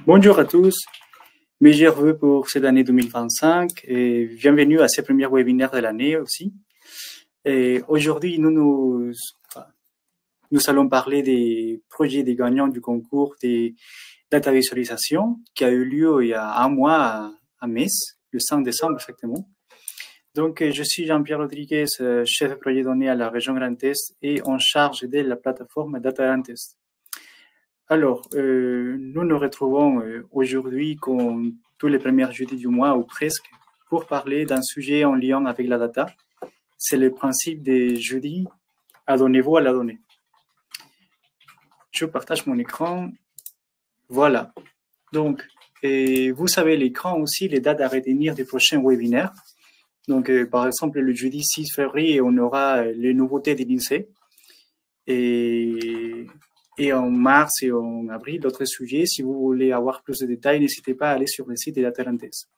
Bonjour à tous, meilleurs vœux pour cette année 2025 et bienvenue à ce premier webinaire de l'année aussi. Et aujourd'hui, nous allons parler des projets des gagnants du concours des data visualisation qui a eu lieu il y a un mois à Metz, le 5 décembre exactement. Donc, je suis Jean-Pierre Rodriguez, chef de projet données à la région Grand Est et en charge de la plateforme Data Grand Est. Alors, nous nous retrouvons aujourd'hui comme tous les premiers jeudis du mois ou presque pour parler d'un sujet en lien avec la data. C'est le principe des jeudis, adonnez-vous à la donnée. Je partage mon écran. Voilà. Donc, vous savez l'écran aussi, les dates à retenir des prochains webinaires. Donc, par exemple, le jeudi 6 février, on aura les nouveautés de l'INSEE. Et en mars et en avril, d'autres sujets. Si vous voulez avoir plus de détails, n'hésitez pas à aller sur le site de Data Grand Est.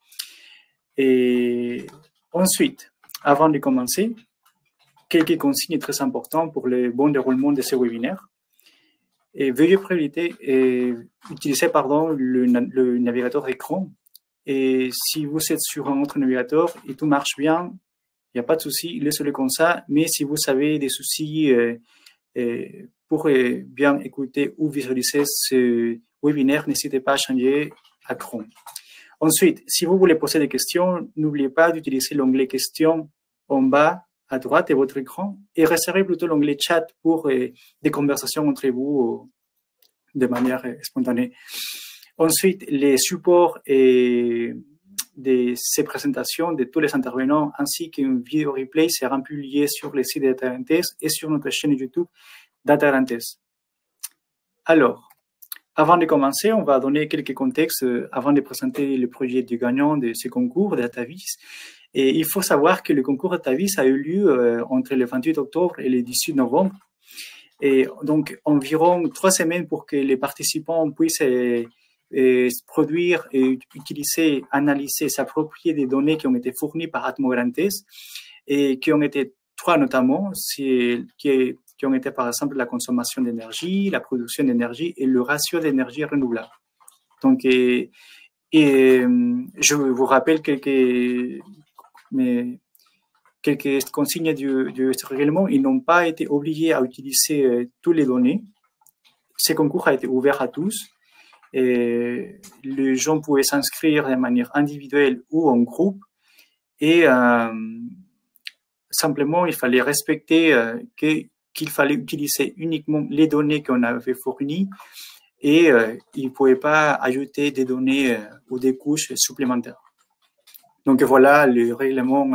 Et ensuite, avant de commencer, quelques consignes très importantes pour le bon déroulement de ce webinaire. Et veuillez utiliser le navigateur d'écran. Et si vous êtes sur un autre navigateur et tout marche bien, il n'y a pas de souci, laissez-le comme ça. Mais si vous avez des soucis pour bien écouter ou visualiser ce webinaire, n'hésitez pas à changer à Chrome. Ensuite, si vous voulez poser des questions, n'oubliez pas d'utiliser l'onglet questions en bas à droite de votre écran et réservez plutôt l'onglet chat pour des conversations entre vous de manière spontanée. Ensuite, les supports de ces présentations de tous les intervenants ainsi qu'une vidéo replay seront publiés sur le site de Data Grand Est et sur notre chaîne YouTube Data Grand Est. Alors, avant de commencer, on va donner quelques contextes avant de présenter le projet du gagnant de ce concours de DataVis. Et il faut savoir que le concours DataVis a eu lieu entre le 28 octobre et le 18 novembre. Et donc, environ 3 semaines pour que les participants puissent produire et utiliser, analyser, s'approprier des données qui ont été fournies par Atmo Grand Est et qui ont été 3 notamment, qui ont été par exemple la consommation d'énergie, la production d'énergie et le ratio d'énergie renouvelable. Donc, je vous rappelle quelques consignes du règlement. Ils n'ont pas été obligés à utiliser toutes les données. Ce concours a été ouvert à tous. Et les gens pouvaient s'inscrire de manière individuelle ou en groupe. Et simplement, il fallait respecter qu'il fallait utiliser uniquement les données qu'on avait fournies et il ne pouvait pas ajouter des données ou des couches supplémentaires. Donc voilà le règlement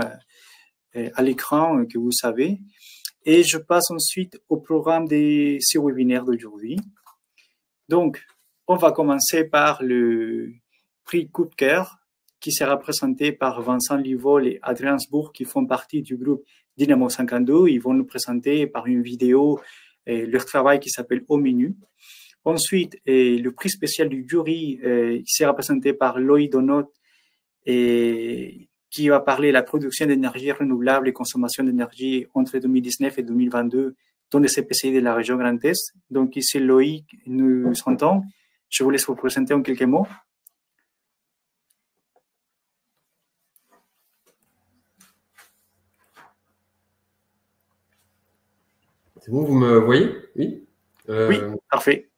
à l'écran que vous savez. Et je passe ensuite au programme de ce webinaire d'aujourd'hui. Donc, on va commencer par le prix coup de cœur qui sera présenté par Vincent Livol et Adrien Sbourg qui font partie du groupe Dynamo 52. Ils vont nous présenter par une vidéo leur travail qui s'appelle Au Menu. Ensuite, le prix spécial du jury qui sera présenté par Loïc Donot et qui va parler de la production d'énergie renouvelable et consommation d'énergie entre 2019 et 2022 dans les CPCI de la région Grand Est. Donc ici, Loïc nous entend. Je vous laisse vous présenter en quelques mots. C'est bon, vous me voyez? Oui. Oui, parfait.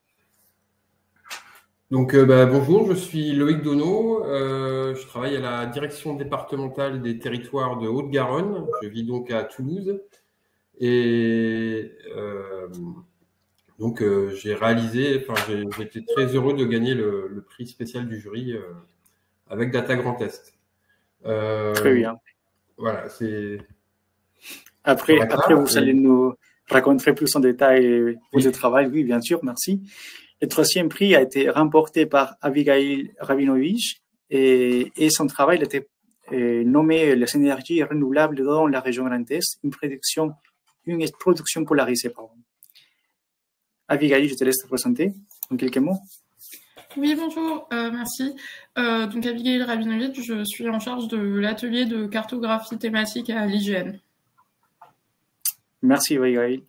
Donc, bonjour, je suis Loïc Donot. Je travaille à la direction départementale des territoires de Haute-Garonne. Je vis donc à Toulouse. Et donc, j'ai été très heureux de gagner le prix spécial du jury avec Data Grand Est. Très bien. Voilà, c'est... Après vous allez nous raconter plus en détail votre travail. Oui, bien sûr, merci. Le troisième prix a été remporté par Abigail Rabinovich et son travail a été nommé les énergies renouvelables dans la région Grand Est, une production polarisée. Pardon. Abigail, je te laisse te présenter en quelques mots. Oui, bonjour, merci. Donc Abigail Rabinovich, je suis en charge de l'atelier de cartographie thématique à l'IGN. Merci Abigail.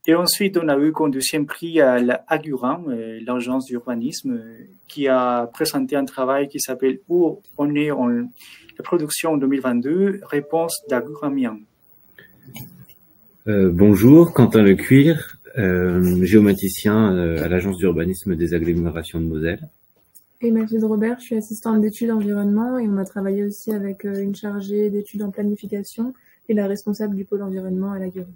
Et ensuite, on a eu comme deuxième prix l'Aguram, l'agence d'urbanisme, qui a présenté un travail qui s'appelle Où on est en la production en 2022, réponse d'Aguramian. Bonjour, Quentin Lecuir, géomaticien à l'agence d'urbanisme des agglomérations de Moselle. Et Mathilde Robert, je suis assistante d'études environnement et on a travaillé aussi avec une chargée d'études en planification et la responsable du pôle environnement à la Gueule.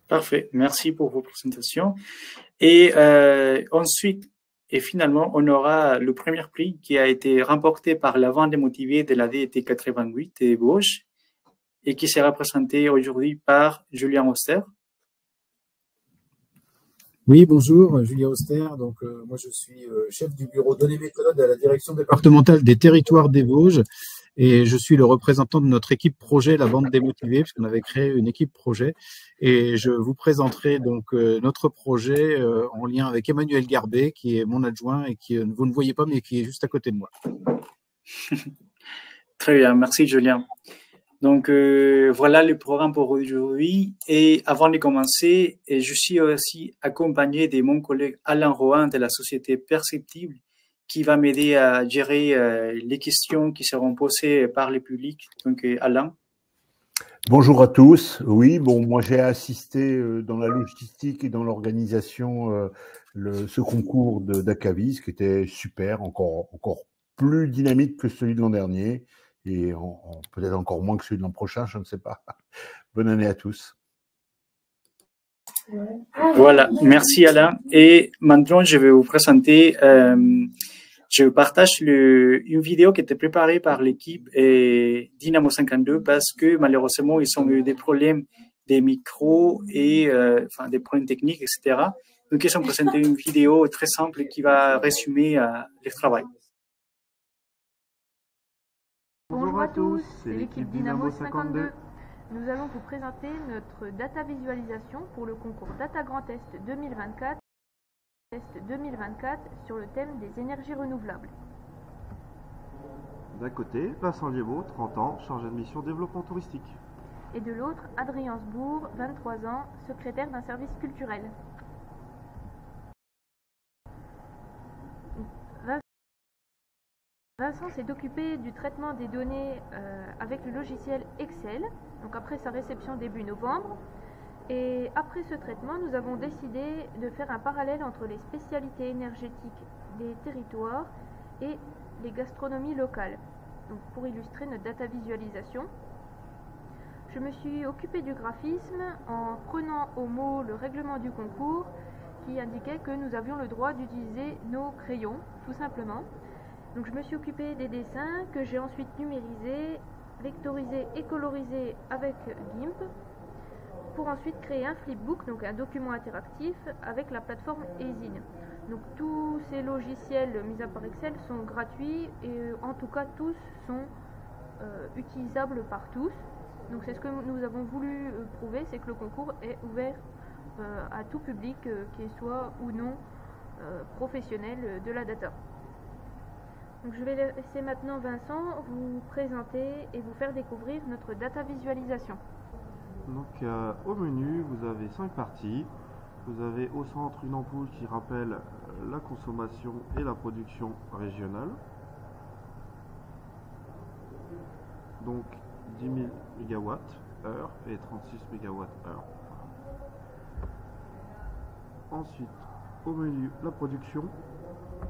Parfait, merci pour vos présentations. Et ensuite, et finalement, on aura le premier prix qui a été remporté par la vente démotivée de la DET 88 de Vosges et qui sera présenté aujourd'hui par Julien Auster. Oui, bonjour, Julien Auster. Donc, moi, je suis chef du bureau Données Méthodes à la direction départementale des territoires des Vosges et je suis le représentant de notre équipe projet, la bande démotivée, puisqu'on avait créé une équipe projet. Et je vous présenterai donc notre projet en lien avec Emmanuel Garbet, qui est mon adjoint et qui vous ne voyez pas, mais qui est juste à côté de moi. Très bien, merci Julien. Donc, voilà le programme pour aujourd'hui. Et avant de commencer, je suis aussi accompagné de mon collègue Alain Rohan de la société Perceptible qui va m'aider à gérer les questions qui seront posées par le public. Donc, Alain. Bonjour à tous. Oui, bon, moi j'ai assisté dans la logistique et dans l'organisation ce concours d'Acavis qui était super, encore plus dynamique que celui de l'an dernier. Et peut-être encore moins que celui de l'an prochain, je ne sais pas. Bonne année à tous. Voilà, merci Alain. Et maintenant, je vais vous présenter, je partage une vidéo qui était préparée par l'équipe Dynamo 52 parce que malheureusement, ils ont eu des problèmes des micros et des problèmes techniques, etc. Donc, ils ont présenté une vidéo très simple qui va résumer le travail. Bonjour à tous, c'est l'équipe Dynamo 52. Nous allons vous présenter notre data visualisation pour le concours Data Grand Est 2024 sur le thème des énergies renouvelables. D'un côté, Vincent Liébaud, 30 ans, chargé de mission développement touristique. Et de l'autre, Adrien Sbourg, 23 ans, secrétaire d'un service culturel. Vincent s'est occupé du traitement des données avec le logiciel Excel, donc après sa réception début novembre. Et après ce traitement, nous avons décidé de faire un parallèle entre les spécialités énergétiques des territoires et les gastronomies locales. Donc pour illustrer notre data visualisation, je me suis occupée du graphisme en prenant au mot le règlement du concours qui indiquait que nous avions le droit d'utiliser nos crayons, tout simplement. Donc je me suis occupée des dessins que j'ai ensuite numérisés, vectorisés et colorisés avec GIMP pour ensuite créer un flipbook, donc un document interactif avec la plateforme Ezine. Donc tous ces logiciels, mis à part Excel, sont gratuits et en tout cas tous sont utilisables par tous. Donc c'est ce que nous avons voulu prouver, c'est que le concours est ouvert à tout public, qu'il soit ou non professionnel de la data. Donc je vais laisser maintenant Vincent vous présenter et vous faire découvrir notre data visualisation. Donc au menu, vous avez 5 parties. Vous avez au centre une ampoule qui rappelle la consommation et la production régionale. Donc 10 000 MWh et 36 MWh. Ensuite, au menu, la production,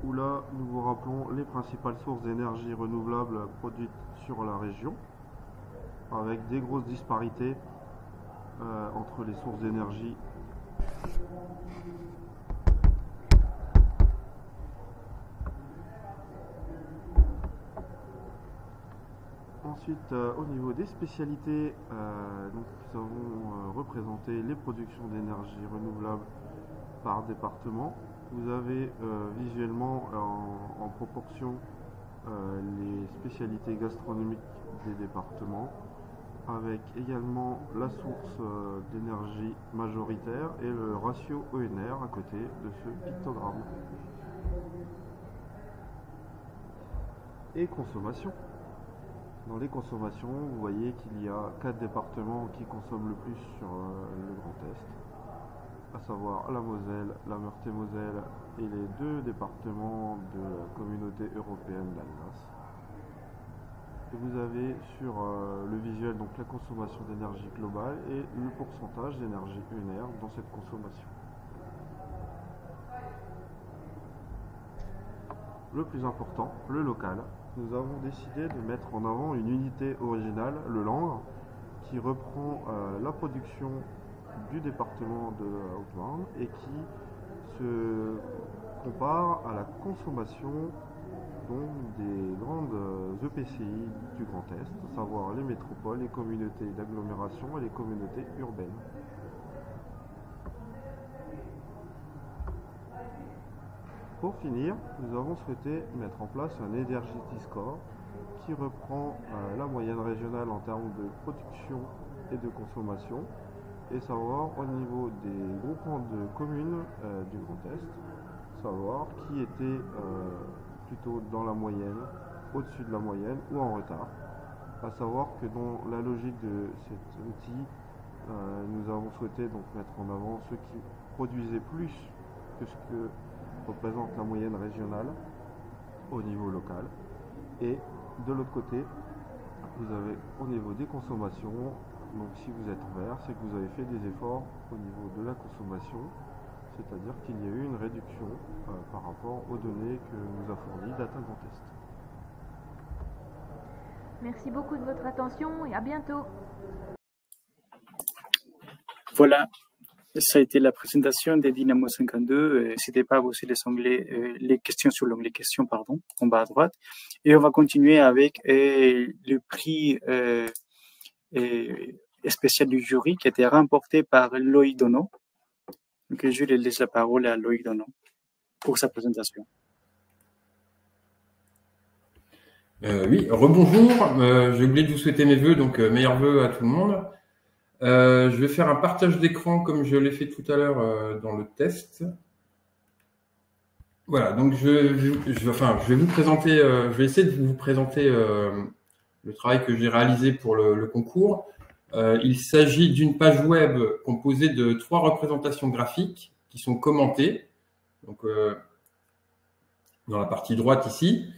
où là, nous vous rappelons les principales sources d'énergie renouvelable produites sur la région, avec des grosses disparités entre les sources d'énergie. Ensuite, au niveau des spécialités, donc, nous avons représenté les productions d'énergie renouvelable par département. Vous avez visuellement en proportion les spécialités gastronomiques des départements, avec également la source d'énergie majoritaire et le ratio ENR à côté de ce pictogramme. Et consommation. Dans les consommations, vous voyez qu'il y a 4 départements qui consomment le plus sur le Grand Est. à savoir la Moselle, la Meurthe-et-Moselle et les 2 départements de la communauté européenne d'Alsace. Et vous avez sur le visuel donc la consommation d'énergie globale et le pourcentage d'énergie UNR dans cette consommation. Le plus important, le local. Nous avons décidé de mettre en avant une unité originale, le Langres, qui reprend la production du département de la Haute-Marne et qui se compare à la consommation donc, des grandes EPCI du Grand Est, à savoir les métropoles, les communautés d'agglomération et les communautés urbaines. Pour finir, nous avons souhaité mettre en place un Energy Score qui reprend la moyenne régionale en termes de production et de consommation, et savoir au niveau des groupements de communes du Grand Est, savoir qui était plutôt dans la moyenne, au-dessus de la moyenne ou en retard. À savoir que dans la logique de cet outil, nous avons souhaité donc mettre en avant ceux qui produisaient plus que ce que représente la moyenne régionale au niveau local. Et de l'autre côté, vous avez au niveau des consommations, donc si vous êtes vert, c'est que vous avez fait des efforts au niveau de la consommation, c'est-à-dire qu'il y a eu une réduction par rapport aux données que nous a fournies Data Grand Est. Merci beaucoup de votre attention et à bientôt. Voilà, ça a été la présentation des Dynamo 52. N'hésitez pas à poser les questions sur l'onglet questions, pardon, en bas à droite. Et on va continuer avec le prix spécial du jury qui a été remporté par Loïc Donneau. Donc, je laisse la parole à Loïc Donneau pour sa présentation. Oui, rebonjour. J'ai oublié de vous souhaiter mes vœux, donc meilleurs vœux à tout le monde. Je vais faire un partage d'écran comme je l'ai fait tout à l'heure dans le test. Voilà, donc je vais vous présenter, je vais essayer de vous présenter le travail que j'ai réalisé pour le concours. Il s'agit d'une page web composée de 3 représentations graphiques qui sont commentées, donc dans la partie droite ici.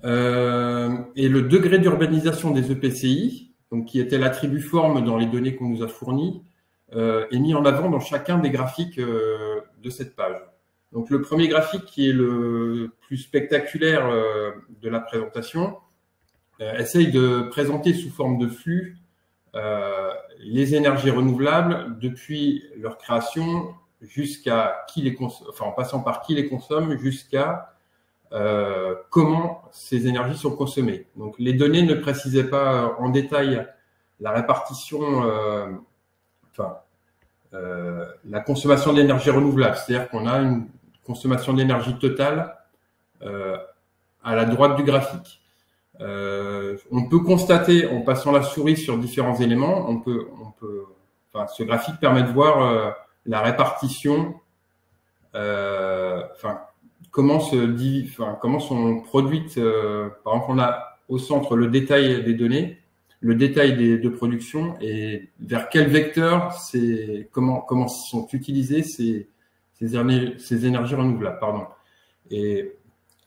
Et le degré d'urbanisation des EPCI, donc qui était l'attribut forme dans les données qu'on nous a fournies, est mis en avant dans chacun des graphiques de cette page. Donc le premier graphique, qui est le plus spectaculaire de la présentation, essaye de présenter sous forme de flux les énergies renouvelables depuis leur création jusqu'à qui les consomme, enfin en passant par qui les consomme jusqu'à comment ces énergies sont consommées. Donc, les données ne précisaient pas en détail la répartition, la consommation d'énergie renouvelable. C'est-à-dire qu'on a une consommation d'énergie totale à la droite du graphique. On peut constater, en passant la souris sur différents éléments, ce graphique permet de voir la répartition, comment sont produites, par exemple, on a au centre le détail des données, le détail de production et vers quel vecteur comment sont utilisées ces énergies renouvelables. Pardon. Et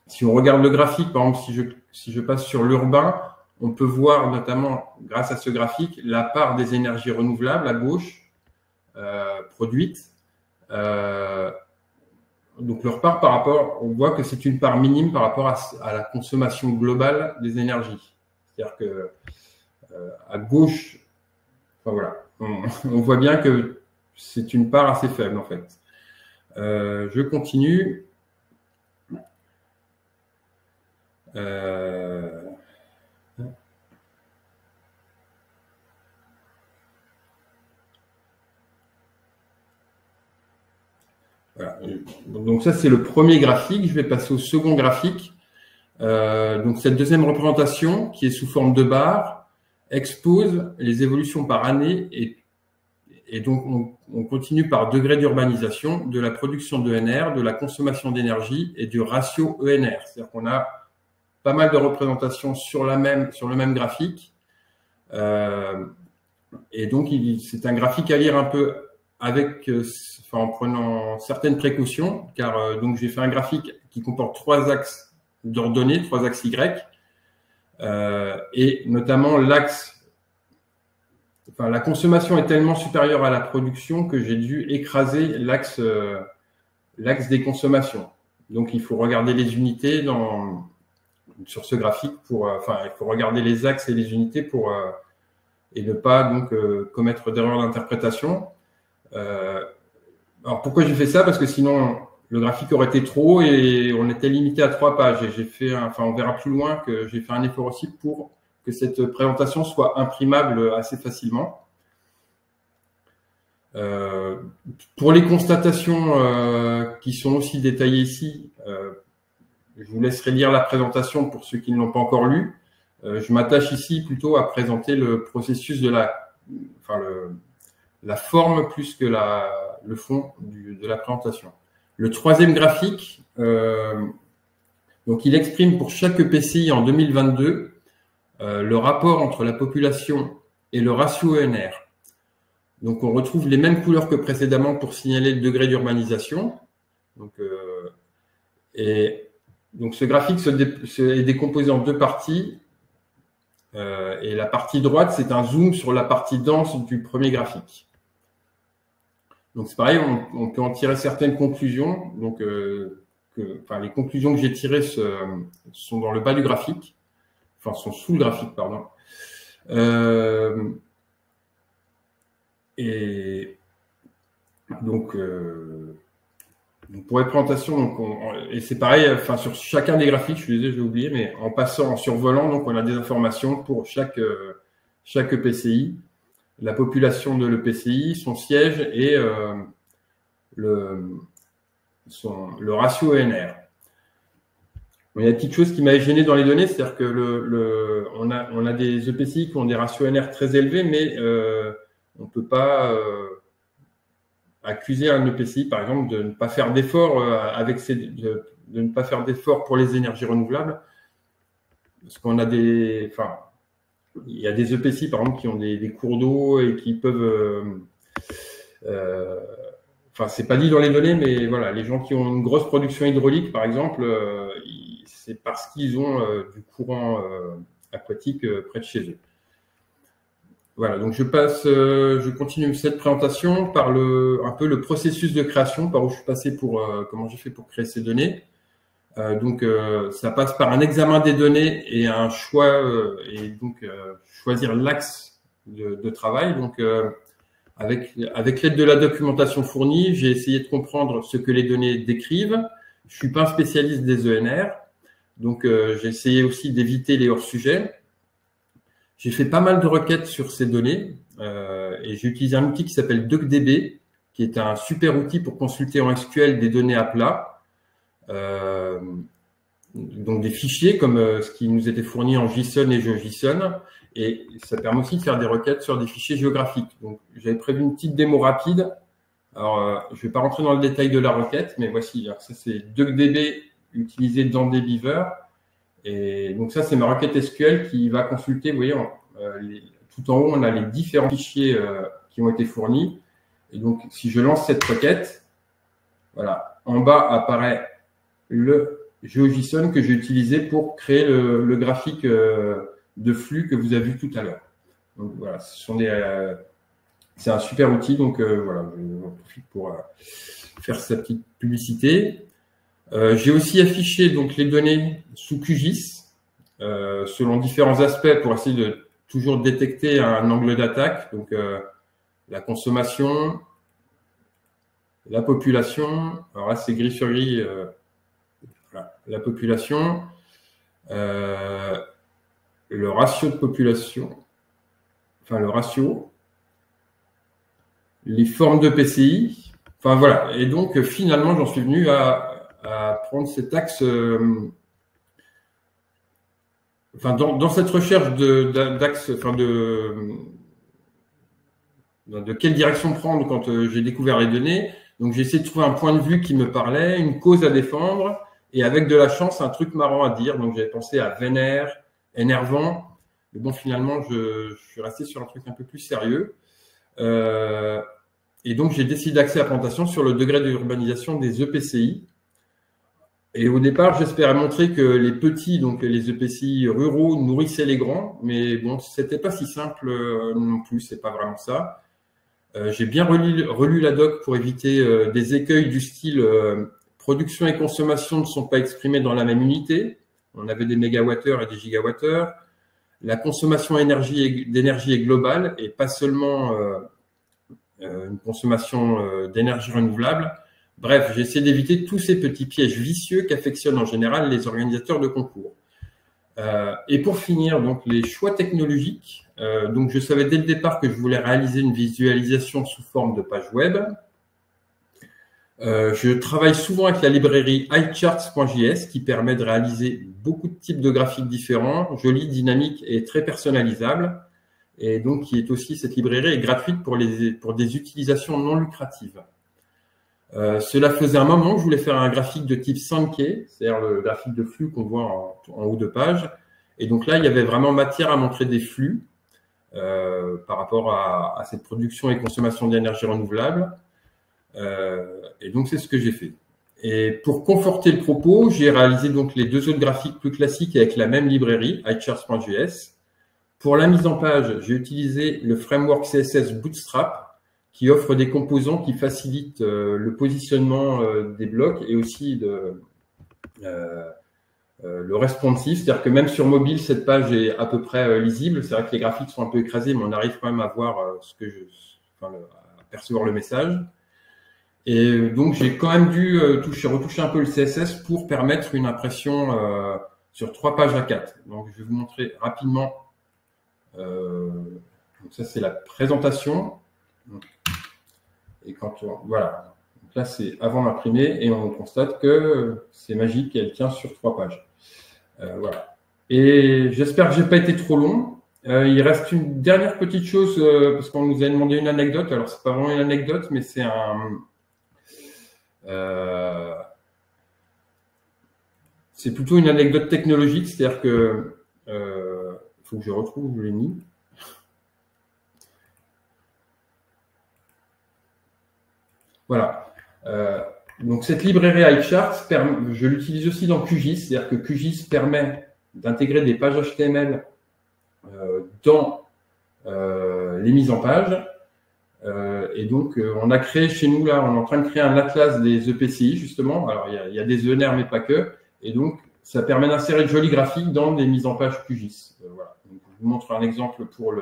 si on regarde le graphique, par exemple, si je passe sur l'urbain, on peut voir notamment, grâce à ce graphique, la part des énergies renouvelables à gauche produites. Donc, leur part par rapport, on voit que c'est une part minime par rapport à la consommation globale des énergies. C'est-à-dire que à gauche, voilà, on voit bien que c'est une part assez faible en fait. Je continue. Voilà. Donc ça, c'est le premier graphique. Je vais passer au second graphique. Donc cette deuxième représentation, qui est sous forme de barre, expose les évolutions par année et donc on continue par degré d'urbanisation de la production d'ENR, de la consommation d'énergie et du ratio ENR. C'est-à-dire qu'on a pas mal de représentations sur le même graphique. Et donc, c'est un graphique à lire un peu avec, en prenant certaines précautions, car donc j'ai fait un graphique qui comporte 3 axes d'ordonnées, 3 axes Y, et notamment l'axe, la consommation est tellement supérieure à la production que j'ai dû écraser l'axe des consommations. Donc il faut regarder les unités sur ce graphique pour, il faut regarder les axes et les unités pour et ne pas donc commettre d'erreurs d'interprétation. Alors pourquoi j'ai fait ça? Parce que sinon le graphique aurait été trop haut et on était limité à 3 pages. Et j'ai fait, on verra plus loin que j'ai fait un effort aussi pour que cette présentation soit imprimable assez facilement. Pour les constatations qui sont aussi détaillées ici, je vous laisserai lire la présentation pour ceux qui ne l'ont pas encore lue. Je m'attache ici plutôt à présenter le processus de la forme plus que le fond de la présentation. Le 3e graphique, donc il exprime pour chaque EPCI en 2022 le rapport entre la population et le ratio ENR. Donc on retrouve les mêmes couleurs que précédemment pour signaler le degré d'urbanisation. Donc ce graphique est décomposé en 2 parties. Et la partie droite, c'est un zoom sur la partie dense du premier graphique. Donc c'est pareil, on peut en tirer certaines conclusions. Donc les conclusions que j'ai tirées sont dans le bas du graphique, sont sous le graphique, pardon. Et donc pour les présentations, et c'est pareil, sur chacun des graphiques, je suis désolé, j'ai oublié, mais en survolant, donc on a des informations pour chaque EPCI, la population de l'EPCI, son siège et le ratio ENR. Il y a une petite chose qui m'a gêné dans les données, c'est-à-dire que on a des EPCI qui ont des ratios ENR très élevés, mais on ne peut pas accuser un EPCI, par exemple, de ne pas faire d'efforts de ne pas faire d'efforts pour les énergies renouvelables, parce qu'on a il y a des EPCI, par exemple, qui ont des cours d'eau et qui peuvent c'est pas dit dans les données, mais voilà, les gens qui ont une grosse production hydraulique, par exemple, c'est parce qu'ils ont du courant aquatique près de chez eux. Voilà, donc je continue cette présentation par un peu le processus de création, par où je suis passé comment j'ai fait pour créer ces données. Ça passe par un examen des données et un choix, choisir l'axe de travail. Donc, avec l'aide de la documentation fournie, j'ai essayé de comprendre ce que les données décrivent. Je suis pas un spécialiste des ENR, donc j'ai essayé aussi d'éviter les hors-sujets. J'ai fait pas mal de requêtes sur ces données et j'ai utilisé un outil qui s'appelle DuckDB, qui est un super outil pour consulter en SQL des données à plat. Donc des fichiers comme ce qui nous était fourni en JSON et GeoJSON, et ça permet aussi de faire des requêtes sur des fichiers géographiques. Donc j'avais prévu une petite démo rapide. Alors je vais pas rentrer dans le détail de la requête, mais voici. Alors, ça c'est DuckDB utilisé dans Dbeaver, et donc ça c'est ma requête SQL qui va consulter. Vous voyez, tout en haut on a les différents fichiers qui ont été fournis, et donc si je lance cette requête, voilà, en bas apparaît le GeoJSON que j'ai utilisé pour créer le graphique de flux que vous avez vu tout à l'heure. Donc voilà, c'est un super outil, donc voilà, j'en profite pour faire sa petite publicité. J'ai aussi affiché donc les données sous QGIS selon différents aspects pour essayer de toujours détecter un angle d'attaque, donc la consommation, la population. Alors là c'est gris sur gris. Voilà, la population, le ratio de population, le ratio, les formes de PCI, voilà. Et donc finalement, j'en suis venu à prendre cet axe, dans cette recherche d'axe, de quelle direction prendre quand j'ai découvert les données. Donc j'ai essayé de trouver un point de vue qui me parlait, une cause à défendre. Et avec de la chance, un truc marrant à dire. Donc, j'avais pensé à vénère, énervant. Mais bon, finalement, je suis resté sur un truc un peu plus sérieux. Et donc, j'ai décidé d'axer la présentation sur le degré d'urbanisation des EPCI. Et au départ, j'espérais montrer que les petits, donc les EPCI ruraux, nourrissaient les grands, mais bon, c'était pas si simple non plus, c'est pas vraiment ça. J'ai bien relu la doc pour éviter des écueils du style production et consommation ne sont pas exprimés dans la même unité. On avait des mégawattheures et des gigawattheures. La consommation d'énergie est globale et pas seulement une consommation d'énergie renouvelable. Bref, j'ai essayé d'éviter tous ces petits pièges vicieux qu'affectionnent en général les organisateurs de concours. Et pour finir, donc les choix technologiques. Donc je savais dès le départ que je voulais réaliser une visualisation sous forme de page web. Je travaille souvent avec la librairie iCharts.js qui permet de réaliser beaucoup de types de graphiques différents, jolis, dynamiques et très personnalisables. Et donc qui est aussi, cette librairie est gratuite pour des utilisations non lucratives. Cela faisait un moment que je voulais faire un graphique de type Sankey, c'est-à-dire le graphique de flux qu'on voit en haut de page. Et donc là, il y avait vraiment matière à montrer des flux par rapport à cette production et consommation d'énergie renouvelable. Et donc, c'est ce que j'ai fait. Et pour conforter le propos, j'ai réalisé donc les deux autres graphiques plus classiques avec la même librairie, iCharts.js. Pour la mise en page, j'ai utilisé le framework CSS Bootstrap, qui offre des composants qui facilitent le positionnement des blocs et aussi le responsive, c'est-à-dire que même sur mobile, cette page est à peu près lisible. C'est vrai que les graphiques sont un peu écrasés, mais on arrive quand même à voir à percevoir le message. Et donc, j'ai quand même dû retoucher un peu le CSS pour permettre une impression sur 3 pages A4. Donc, je vais vous montrer rapidement. Donc ça, c'est la présentation. Et voilà, donc là c'est avant d'imprimer et on constate que c'est magique et elle tient sur 3 pages. Voilà. Et j'espère que j'ai pas été trop long. Il reste une dernière petite chose parce qu'on nous a demandé une anecdote. Alors c'est pas vraiment une anecdote, mais c'est c'est plutôt une anecdote technologique, c'est-à-dire que faut que je retrouve où je l'ai mis. Voilà. Donc cette librairie iCharts, je l'utilise aussi dans QGIS, c'est-à-dire que QGIS permet d'intégrer des pages HTML dans les mises en page. Et donc on a créé chez nous là, on est en train de créer un atlas des EPCI justement. Alors il y a des ENR mais pas que. Et donc ça permet d'insérer de jolis graphiques dans des mises en page QGIS. Voilà. Donc, je vous montre un exemple pour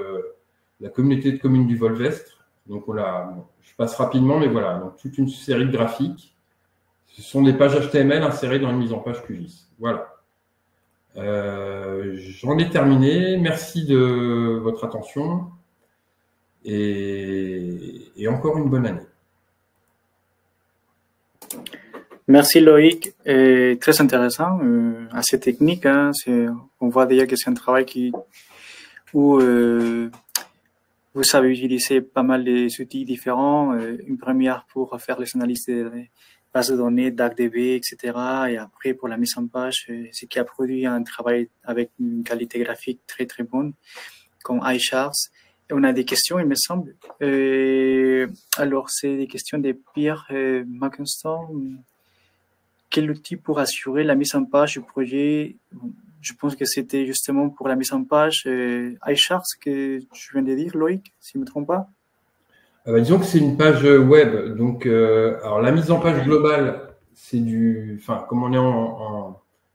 la communauté de communes du Volvestre. Donc je passe rapidement, mais voilà, donc toute une série de graphiques. Ce sont des pages HTML insérées dans une mise en page QGIS. Voilà. J'en ai terminé. Merci de votre attention et encore une bonne année. Merci Loïc, très intéressant, assez technique. Hein, on voit déjà que c'est un travail où vous savez utiliser pas mal d'outils différents. Une première pour faire les analyses des bases de données, DACDB, etc. Et après, pour la mise en page, ce qui a produit un travail avec une qualité graphique très, très bonne, comme iCharts. Et on a des questions, il me semble. Alors, c'est des questions de Pierre Mackinston. Quel outil pour assurer la mise en page du projet? Je pense que c'était justement pour la mise en page iCharts que tu viens de dire, Loïc, si je ne me trompe pas. Disons que c'est une page web. Donc, alors la mise en page globale, c'est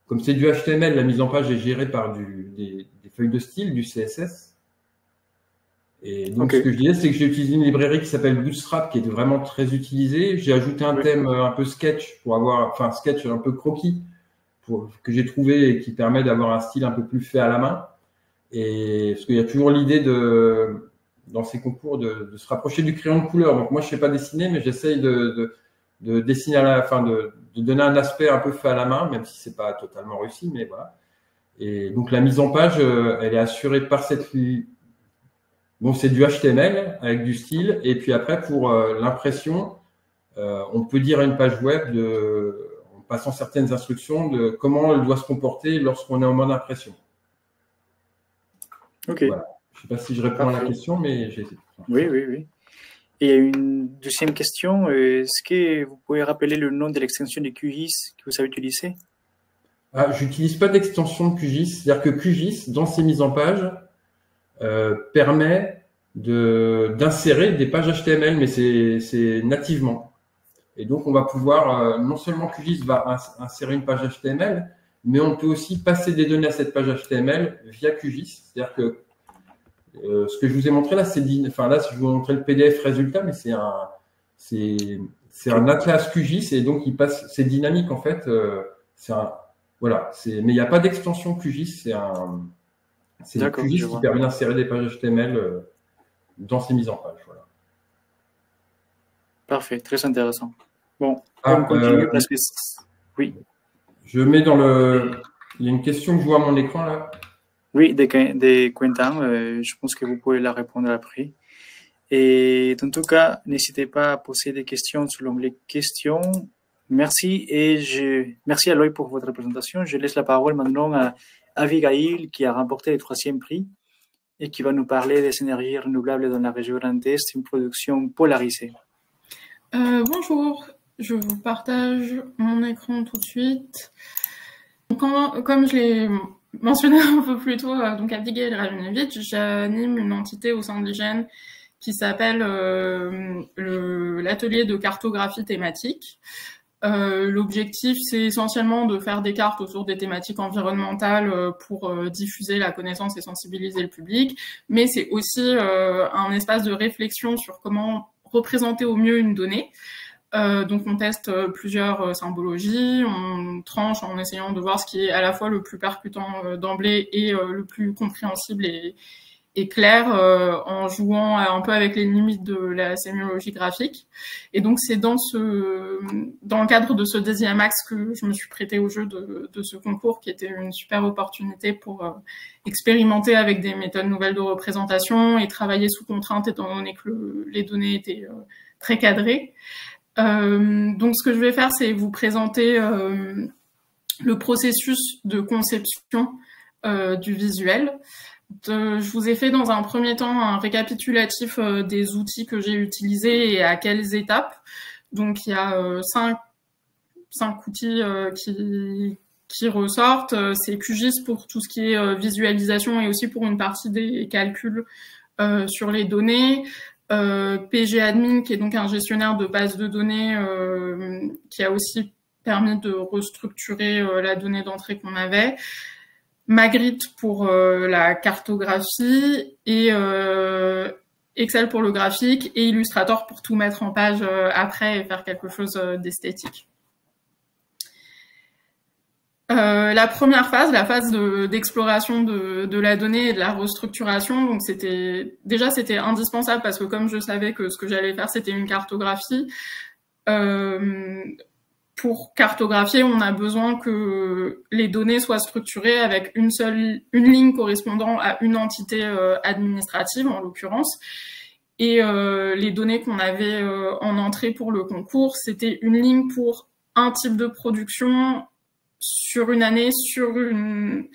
comme c'est du HTML, la mise en page est gérée par des feuilles de style, du CSS. Et donc, Ce que je disais, c'est que j'ai utilisé une librairie qui s'appelle Bootstrap, qui est vraiment très utilisée. J'ai ajouté un thème un peu sketch pour avoir, sketch un peu croquis, que j'ai trouvé et qui permet d'avoir un style un peu plus fait à la main. Et parce qu'il y a toujours l'idée dans ces concours de se rapprocher du crayon de couleur. Donc moi, je sais pas dessiner, mais j'essaye de dessiner de donner un aspect un peu fait à la main, même si c'est pas totalement réussi, mais voilà. Et donc la mise en page, elle est assurée par cette. Bon, c'est du HTML avec du style, et puis après pour l'impression, on peut dire à une page web en passant certaines instructions de comment elle doit se comporter lorsqu'on est en mode impression. Ok. Voilà. Je ne sais pas si je réponds à la question, mais j'ai essayé. Oui. Et une deuxième question, est-ce que vous pouvez rappeler le nom de l'extension de QGIS que vous avez utilisé? J'utilise pas d'extension de QGIS, c'est-à-dire que QGIS, dans ses mises en page, permet d'insérer des pages HTML, mais c'est nativement. Et donc, on va pouvoir, non seulement QGIS va insérer une page HTML, mais on peut aussi passer des données à cette page HTML via QGIS. C'est-à-dire que ce que je vous ai montré là, là, je vous ai montré le PDF résultat, mais c'est un atlas QGIS et donc c'est dynamique en fait. Voilà, mais il n'y a pas d'extension QGIS, c'est QGIS qui permet d'insérer des pages HTML dans ces mises en page. Voilà. Parfait, très intéressant. Bon, on continue parce que oui. Je mets il y a une question que je vois à mon écran là. Oui, de Quentin, je pense que vous pouvez la répondre après. Et en tout cas, n'hésitez pas à poser des questions sur l'onglet questions. Merci merci à Loïc pour votre présentation. Je laisse la parole maintenant à Abigail qui a remporté le 3e prix et qui va nous parler des énergies renouvelables dans la région Grand Est, une production polarisée. Bonjour, je vous partage mon écran tout de suite. Comme je l'ai mentionné un peu plus tôt, donc Abigail Rabinovitch, j'anime une entité au sein de l'IGN qui s'appelle l'atelier de cartographie thématique. L'objectif, c'est essentiellement de faire des cartes autour des thématiques environnementales pour diffuser la connaissance et sensibiliser le public, mais c'est aussi un espace de réflexion sur comment représenter au mieux une donnée. Donc on teste plusieurs symbologies, on tranche en essayant de voir ce qui est à la fois le plus percutant d'emblée et le plus compréhensible et clair, en jouant un peu avec les limites de la sémiologie graphique. Et donc c'est dans le cadre de ce 2e axe que je me suis prêtée au jeu de ce concours, qui était une super opportunité pour expérimenter avec des méthodes nouvelles de représentation et travailler sous contrainte, étant donné que les données étaient très cadrées. Donc ce que je vais faire, c'est vous présenter le processus de conception du visuel. Je vous ai fait dans un premier temps un récapitulatif des outils que j'ai utilisés et à quelles étapes. Donc il y a 5 outils qui ressortent. C'est QGIS pour tout ce qui est visualisation et aussi pour une partie des calculs sur les données. PGAdmin, qui est donc un gestionnaire de base de données qui a aussi permis de restructurer la donnée d'entrée qu'on avait. Magritte pour la cartographie et Excel pour le graphique et Illustrator pour tout mettre en page après et faire quelque chose d'esthétique. La première phase, la phase d'exploration de la donnée et de la restructuration, donc c'était indispensable parce que comme je savais que ce que j'allais faire c'était une cartographie, pour cartographier, on a besoin que les données soient structurées avec une ligne correspondant à une entité administrative, en l'occurrence. Et les données qu'on avait en entrée pour le concours, c'était une ligne pour un type de production sur une année, sur une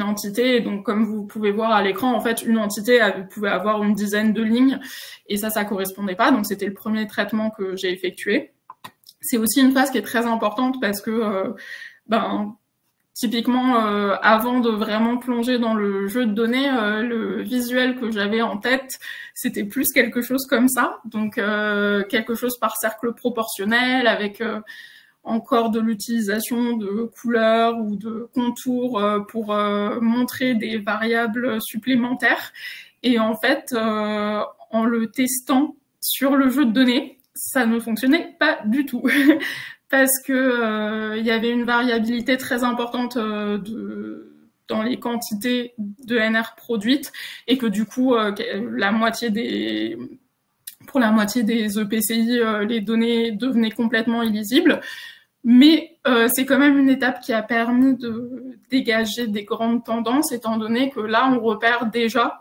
entité. Et donc, comme vous pouvez voir à l'écran, en fait, une entité pouvait avoir une dizaine de lignes. Et ça correspondait pas. Donc, c'était le premier traitement que j'ai effectué. C'est aussi une phase qui est très importante parce que, typiquement, avant de vraiment plonger dans le jeu de données, le visuel que j'avais en tête, c'était plus quelque chose comme ça. Donc, quelque chose par cercle proportionnel avec encore de l'utilisation de couleurs ou de contours pour montrer des variables supplémentaires. Et en fait, en le testant sur le jeu de données, ça ne fonctionnait pas du tout parce que il y avait une variabilité très importante dans les quantités de NR produites et que du coup pour la moitié des EPCI les données devenaient complètement illisibles. Mais c'est quand même une étape qui a permis de dégager des grandes tendances, étant donné que là, on repère déjà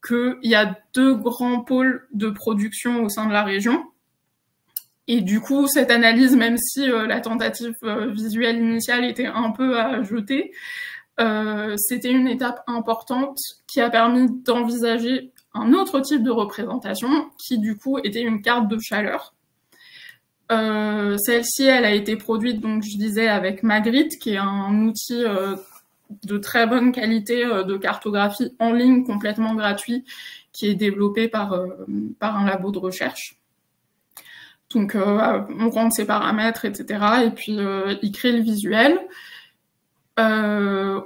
qu'il y a 2 grands pôles de production au sein de la région. Et du coup, cette analyse, même si la tentative visuelle initiale était un peu à jeter, c'était une étape importante qui a permis d'envisager un autre type de représentation qui du coup était une carte de chaleur. Celle-ci, elle a été produite, donc je disais, avec Magritte, qui est un outil de très bonne qualité de cartographie en ligne, complètement gratuit, qui est développé par un labo de recherche. Donc, on rentre ses paramètres, etc. Et puis, il crée le visuel. Je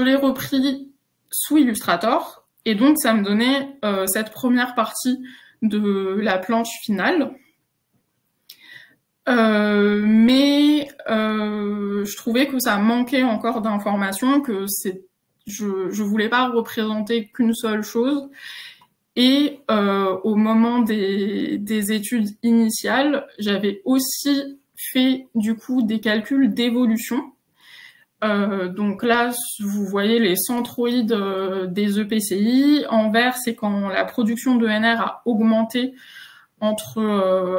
l'ai repris sous Illustrator. Et donc, ça me donnait cette première partie de la planche finale. Mais je trouvais que ça manquait encore d'informations, que je voulais pas représenter qu'une seule chose. Et au moment des études initiales, j'avais aussi fait du coup des calculs d'évolution. Donc là, vous voyez les centroïdes des EPCI. En vert, c'est quand la production d'ENR a augmenté entre,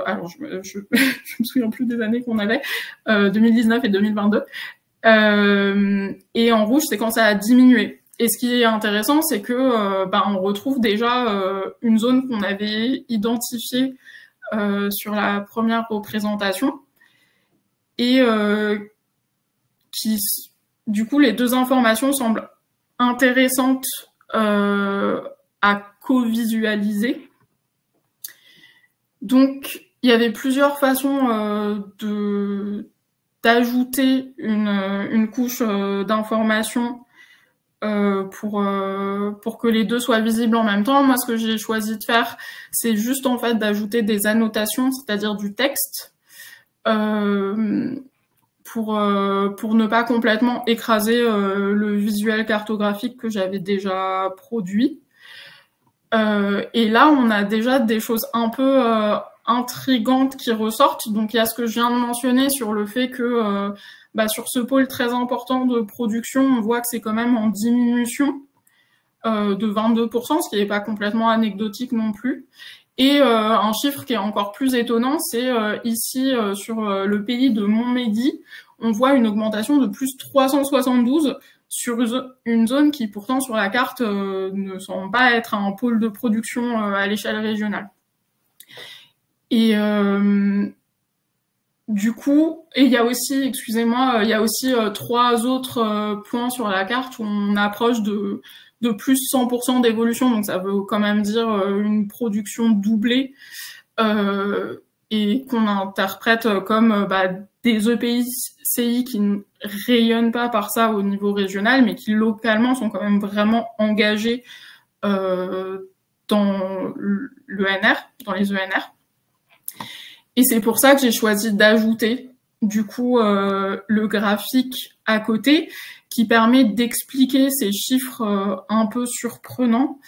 alors je me souviens plus des années qu'on avait, 2019 et 2022. Et en rouge, c'est quand ça a diminué. Et ce qui est intéressant, c'est que on retrouve déjà une zone qu'on avait identifiée sur la première représentation et qui, du coup, les deux informations semblent intéressantes à co-visualiser. Donc, il y avait plusieurs façons d'ajouter une couche d'information pour que les deux soient visibles en même temps. Moi, ce que j'ai choisi de faire, c'est juste en fait d'ajouter des annotations, c'est-à-dire du texte, pour ne pas complètement écraser le visuel cartographique que j'avais déjà produit. Et là, on a déjà des choses un peu intrigantes qui ressortent. Donc, il y a ce que je viens de mentionner sur le fait que sur ce pôle très important de production, on voit que c'est quand même en diminution de 22%, ce qui n'est pas complètement anecdotique non plus. Et un chiffre qui est encore plus étonnant, c'est ici sur le pays de Montmédy, on voit une augmentation de plus 372 sur une zone qui, pourtant, sur la carte, ne semble pas être un pôle de production à l'échelle régionale. Et du coup, et il y a aussi, excusez-moi, il y a aussi 3 autres points sur la carte où on approche de plus 100% d'évolution, donc ça veut quand même dire une production doublée, et qu'on interprète comme des EPCI qui ne rayonnent pas par ça au niveau régional, mais qui localement sont quand même vraiment engagés dans l'ENR, dans les ENR. Et c'est pour ça que j'ai choisi d'ajouter du coup le graphique à côté qui permet d'expliquer ces chiffres un peu surprenants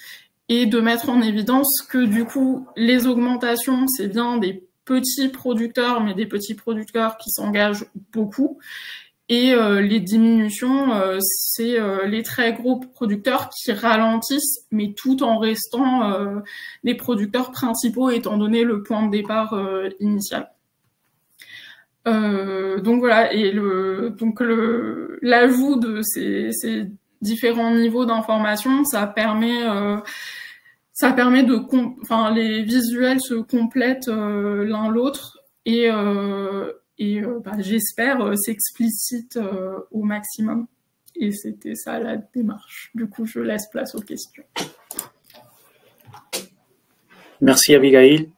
et de mettre en évidence que du coup les augmentations, c'est bien des petits producteurs, mais des petits producteurs qui s'engagent beaucoup. Et les diminutions, c'est les très gros producteurs qui ralentissent, mais tout en restant des producteurs principaux, étant donné le point de départ initial. Donc voilà, et l'ajout de ces différents niveaux d'information, ça permet de, les visuels se complètent l'un l'autre et j'espère s'explicite au maximum. Et c'était ça la démarche. Du coup, je laisse place aux questions. Merci Abigail.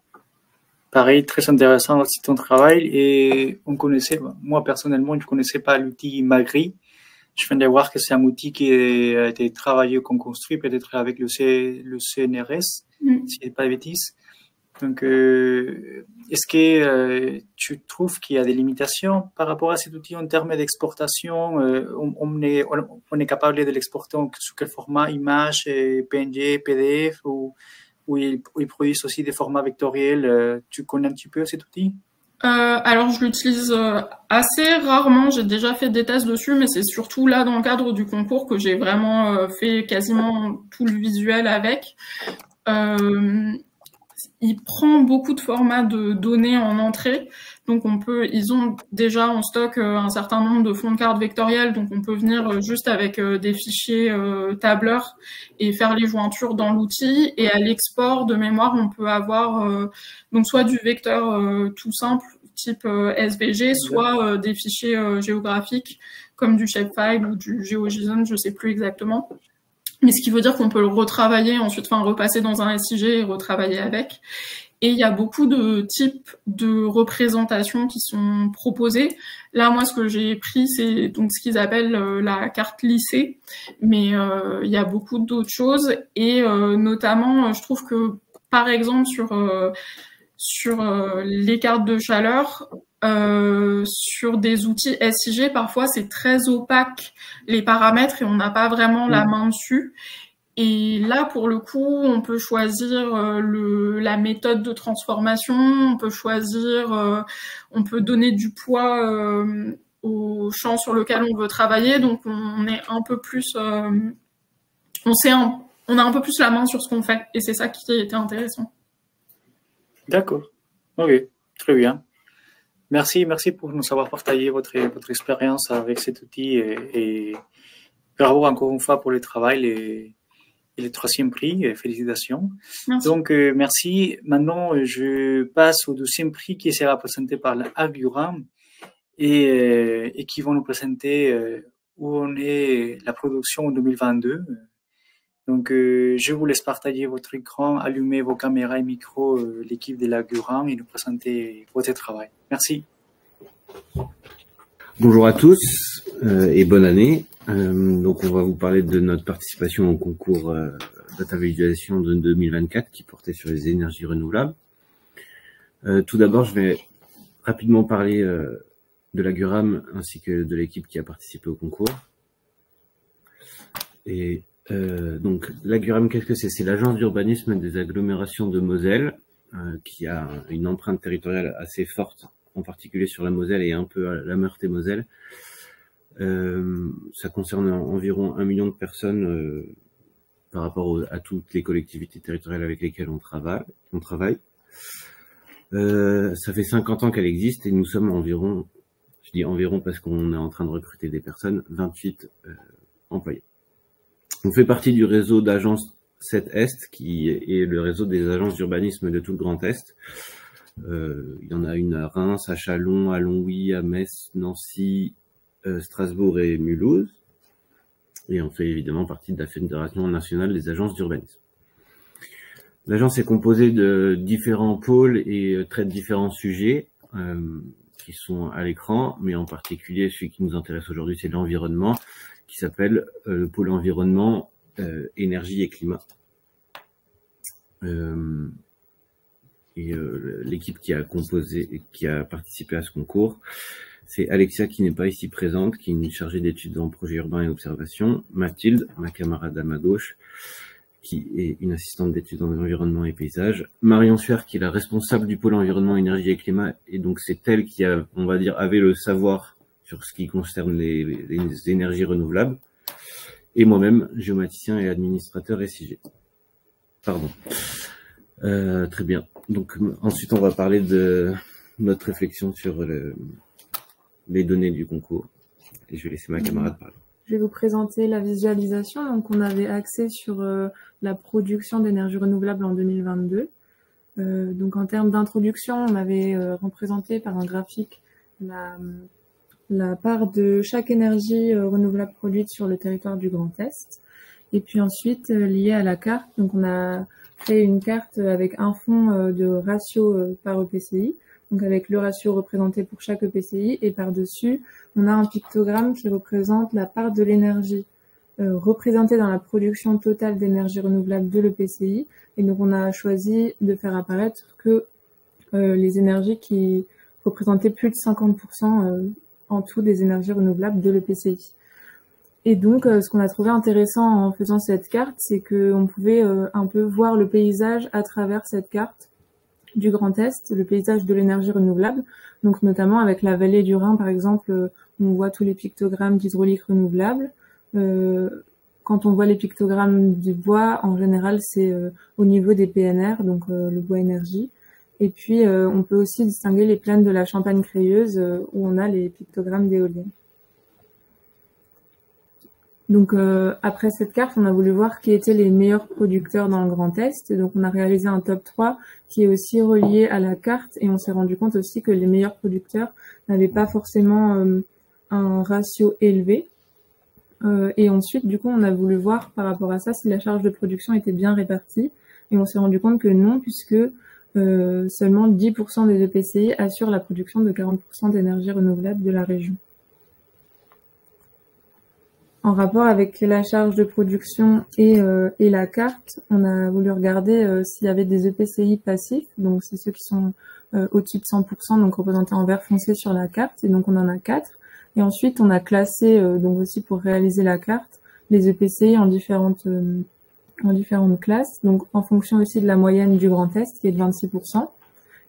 Pareil, très intéressant aussi ton travail. Et on connaissait, moi personnellement, je ne connaissais pas l'outil Magritte. Je viens de voir que c'est un outil qui a été travaillé, qu'on construit peut-être avec le CNRS, si je dis pas de bêtises. Donc, est-ce que tu trouves qu'il y a des limitations par rapport à cet outil en termes d'exportation? On est capable de l'exporter sous quel format? Image, PNG, PDF ou ils produisent aussi des formats vectoriels? Tu connais un petit peu cet outil? Alors, je l'utilise assez rarement. J'ai déjà fait des tests dessus, mais c'est surtout là, dans le cadre du concours, que j'ai vraiment fait quasiment tout le visuel avec. il prend beaucoup de formats de données en entrée. Donc ils ont déjà en stock un certain nombre de fonds de cartes vectoriels, donc on peut venir juste avec des fichiers tableurs et faire les jointures dans l'outil. Et à l'export de mémoire, on peut avoir donc soit du vecteur tout simple type SVG, soit des fichiers géographiques comme du shapefile ou du GeoJSON, je sais plus exactement. Mais ce qui veut dire qu'on peut le retravailler ensuite, enfin repasser dans un SIG et retravailler avec. Et il y a beaucoup de types de représentations qui sont proposées. Là, moi, ce que j'ai pris, c'est donc ce qu'ils appellent la carte lycée. Mais il y a beaucoup d'autres choses. Et notamment, je trouve que, par exemple, sur les cartes de chaleur, sur des outils SIG, parfois c'est très opaque les paramètres et on n'a pas vraiment la main dessus. Et là, pour le coup, on peut choisir la méthode de transformation, on peut choisir, on peut donner du poids au champ sur lequel on veut travailler. Donc, on est un peu plus, on a un peu plus la main sur ce qu'on fait. Et c'est ça qui a été intéressant. D'accord. Ok, très bien. Merci pour nous avoir partagé votre expérience avec cet outil et bravo encore une fois pour le travail et le 3e prix. Félicitations. Merci. Donc, merci. Maintenant, je passe au 2e prix qui sera présenté par l'Aguram et qui vont nous présenter où on est la production en 2022. Donc, je vous laisse partager votre écran, allumer vos caméras et micros, l'équipe de l'Aguram, et nous présenter votre travail. Merci. Bonjour à tous et bonne année. Donc, on va vous parler de notre participation au concours Data Visualisation de 2024 qui portait sur les énergies renouvelables. Tout d'abord, je vais rapidement parler de l'Aguram ainsi que de l'équipe qui a participé au concours. Et donc, l'Aguram, qu'est-ce que c'est? C'est l'agence d'urbanisme des agglomérations de Moselle, qui a une empreinte territoriale assez forte, en particulier sur la Moselle et un peu à la Meurthe-et-Moselle. Ça concerne environ 1 million de personnes par rapport à toutes les collectivités territoriales avec lesquelles on travaille. Ça fait 50 ans qu'elle existe et nous sommes environ, je dis environ parce qu'on est en train de recruter des personnes, 28 employés. On fait partie du réseau d'agences 7Est, qui est le réseau des agences d'urbanisme de tout le Grand Est. Il y en a une à Reims, à Châlons, à Longwy, à Metz, Nancy, Strasbourg et Mulhouse. Et on fait évidemment partie de la Fédération nationale des agences d'urbanisme. L'agence est composée de différents pôles et traite différents sujets qui sont à l'écran, mais en particulier celui qui nous intéresse aujourd'hui, c'est l'environnement, qui s'appelle le pôle environnement, énergie et climat. L'équipe qui a participé à ce concours, c'est Alexia qui n'est pas ici présente, qui est une chargée d'études en projet urbain et observation, Mathilde, ma camarade à ma gauche, qui est une assistante d'études en environnement et paysage, Marion Suer qui est la responsable du pôle environnement, énergie et climat, et donc c'est elle qui a, on va dire, avait le savoir sur ce qui concerne les énergies renouvelables, et moi-même, géomaticien et administrateur SIG. Pardon. Très bien. Donc ensuite, on va parler de notre réflexion sur les données du concours. Et je vais laisser ma camarade parler. Je vais vous présenter la visualisation. Donc, on avait axé sur la production d'énergie renouvelable en 2022. Donc, en termes d'introduction, on avait représenté par un graphique la part de chaque énergie renouvelable produite sur le territoire du Grand Est. Et puis ensuite, lié à la carte, donc on a créé une carte avec un fond de ratio par EPCI, donc avec le ratio représenté pour chaque EPCI, et par-dessus, on a un pictogramme qui représente la part de l'énergie représentée dans la production totale d'énergie renouvelable de l'EPCI. Et donc, on a choisi de faire apparaître que les énergies qui représentaient plus de 50% en tout des énergies renouvelables de l'EPCI. Et donc, ce qu'on a trouvé intéressant en faisant cette carte, c'est qu'on pouvait un peu voir le paysage à travers cette carte du Grand Est, le paysage de l'énergie renouvelable. Donc, notamment avec la vallée du Rhin, par exemple, on voit tous les pictogrammes d'hydraulique renouvelable. quand on voit les pictogrammes du bois, en général, c'est au niveau des PNR, donc le bois énergie. Et puis, on peut aussi distinguer les plaines de la Champagne-Crayeuse où on a les pictogrammes d'éoliennes. Donc, après cette carte, on a voulu voir qui étaient les meilleurs producteurs dans le Grand Est. Donc, on a réalisé un top 3 qui est aussi relié à la carte. Et on s'est rendu compte aussi que les meilleurs producteurs n'avaient pas forcément un ratio élevé. Et ensuite, du coup, on a voulu voir par rapport à ça si la charge de production était bien répartie. Et on s'est rendu compte que non, puisque seulement 10% des EPCI assurent la production de 40% d'énergie renouvelable de la région. En rapport avec la charge de production et la carte, on a voulu regarder s'il y avait des EPCI passifs, donc c'est ceux qui sont au-dessus de 100%, donc représentés en vert foncé sur la carte, et donc on en a 4. Et ensuite, on a classé, donc aussi pour réaliser la carte, les EPCI en différentes classes, donc en fonction aussi de la moyenne du Grand Est, qui est de 26%.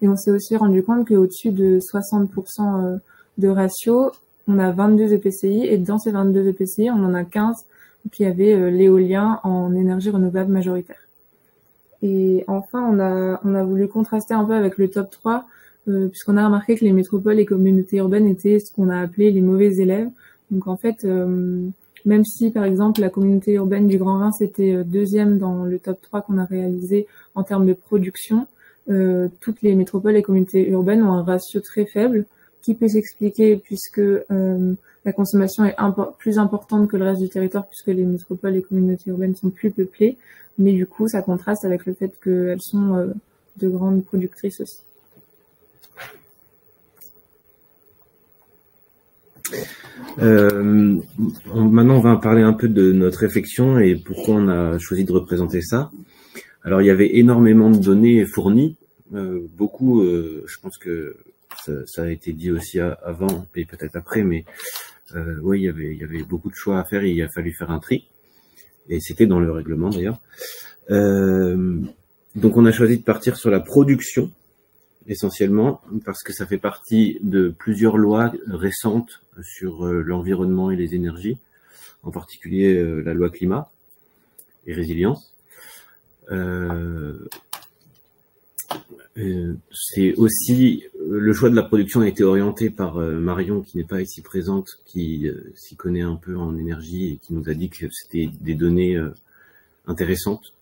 Et on s'est aussi rendu compte qu'au-dessus de 60% de ratio, on a 22 EPCI, et dans ces 22 EPCI, on en a 15 qui avaient l'éolien en énergie renouvelable majoritaire. Et enfin, on a voulu contraster un peu avec le top 3, puisqu'on a remarqué que les métropoles et communautés urbaines étaient ce qu'on a appelé les mauvais élèves. Donc en fait, même si par exemple la communauté urbaine du Grand Reims était deuxième dans le top 3 qu'on a réalisé en termes de production, toutes les métropoles et communautés urbaines ont un ratio très faible, qui peut s'expliquer puisque la consommation est plus importante que le reste du territoire, puisque les métropoles et communautés urbaines sont plus peuplées, mais du coup ça contraste avec le fait qu'elles sont de grandes productrices aussi. Maintenant, on va parler un peu de notre réflexion et pourquoi on a choisi de représenter ça. Alors, il y avait énormément de données fournies, beaucoup, je pense que ça a été dit aussi avant et peut-être après, mais oui, il y avait beaucoup de choix à faire et il a fallu faire un tri. Et c'était dans le règlement d'ailleurs. Donc, on a choisi de partir sur la production, essentiellement, parce que ça fait partie de plusieurs lois récentes sur l'environnement et les énergies, en particulier la loi climat et résilience. C'est aussi le choix de la production a été orienté par Marion, qui n'est pas ici présente, qui s'y connaît un peu en énergie et qui nous a dit que c'était des données intéressantes.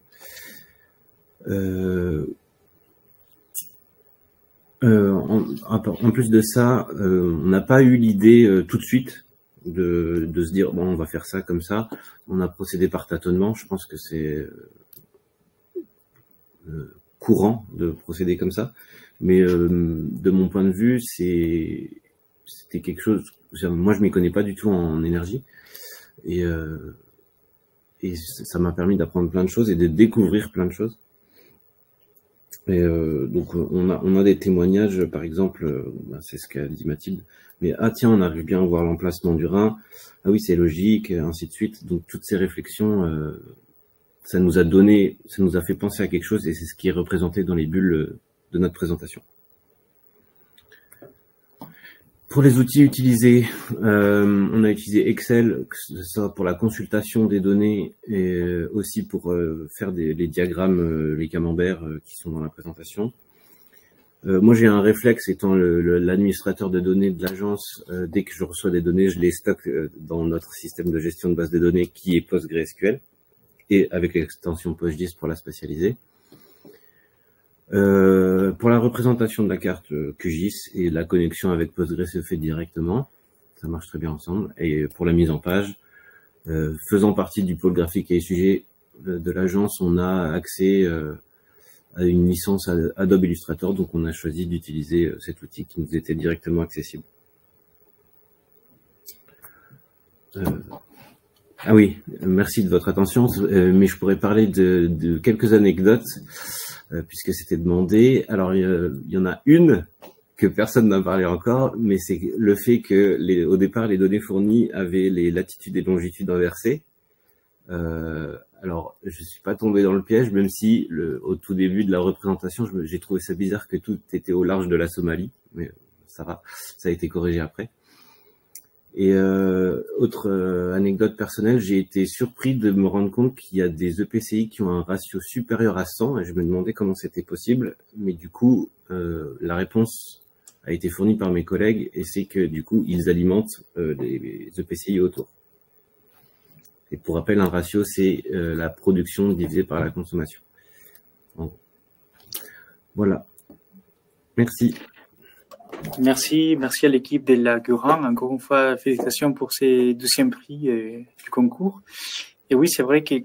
En plus de ça, on n'a pas eu l'idée tout de suite de se dire bon, on va faire ça comme ça. On a procédé par tâtonnement. Je pense que c'est courant de procéder comme ça, mais de mon point de vue, c'était quelque chose. Moi, je m'y connais pas du tout en énergie, et ça m'a permis d'apprendre plein de choses et de découvrir plein de choses. Et donc on a des témoignages, par exemple, c'est ce qu'a dit Mathilde, mais ah tiens, on arrive bien à voir l'emplacement du Rhin, ah oui c'est logique, et ainsi de suite. Donc toutes ces réflexions, ça nous a fait penser à quelque chose, et c'est ce qui est représenté dans les bulles de notre présentation. Pour les outils utilisés, on a utilisé Excel, que ce soit pour la consultation des données et aussi pour faire les diagrammes, les camemberts qui sont dans la présentation. Moi, j'ai un réflexe, étant l'administrateur de données de l'agence. Dès que je reçois des données, je les stocke dans notre système de gestion de base de données qui est PostgreSQL, et avec l'extension PostGIS pour la spatialiser. Pour la représentation de la carte QGIS et la connexion avec Postgre se fait directement, ça marche très bien ensemble. Et pour la mise en page, faisant partie du pôle graphique et sujet de l'agence, on a accès à une licence Adobe Illustrator, donc on a choisi d'utiliser cet outil qui nous était directement accessible. Ah oui, merci de votre attention, mais je pourrais parler de quelques anecdotes, puisque c'était demandé. Alors, il y en a une que personne n'a parlé encore, mais c'est le fait que au départ, les données fournies avaient les latitudes et longitudes inversées. Alors, je suis pas tombé dans le piège, même si au tout début de la représentation, j'ai trouvé ça bizarre que tout était au large de la Somalie, mais ça va, ça a été corrigé après. Et autre anecdote personnelle, j'ai été surpris de me rendre compte qu'il y a des EPCI qui ont un ratio supérieur à 100, et je me demandais comment c'était possible. Mais du coup, la réponse a été fournie par mes collègues, et c'est que du coup, ils alimentent les EPCI autour. Et pour rappel, un ratio, c'est la production divisée par la consommation. Voilà. Merci. Merci à l'équipe de la Guran. Encore une fois, félicitations pour ces 12e prix du concours. Et oui, c'est vrai que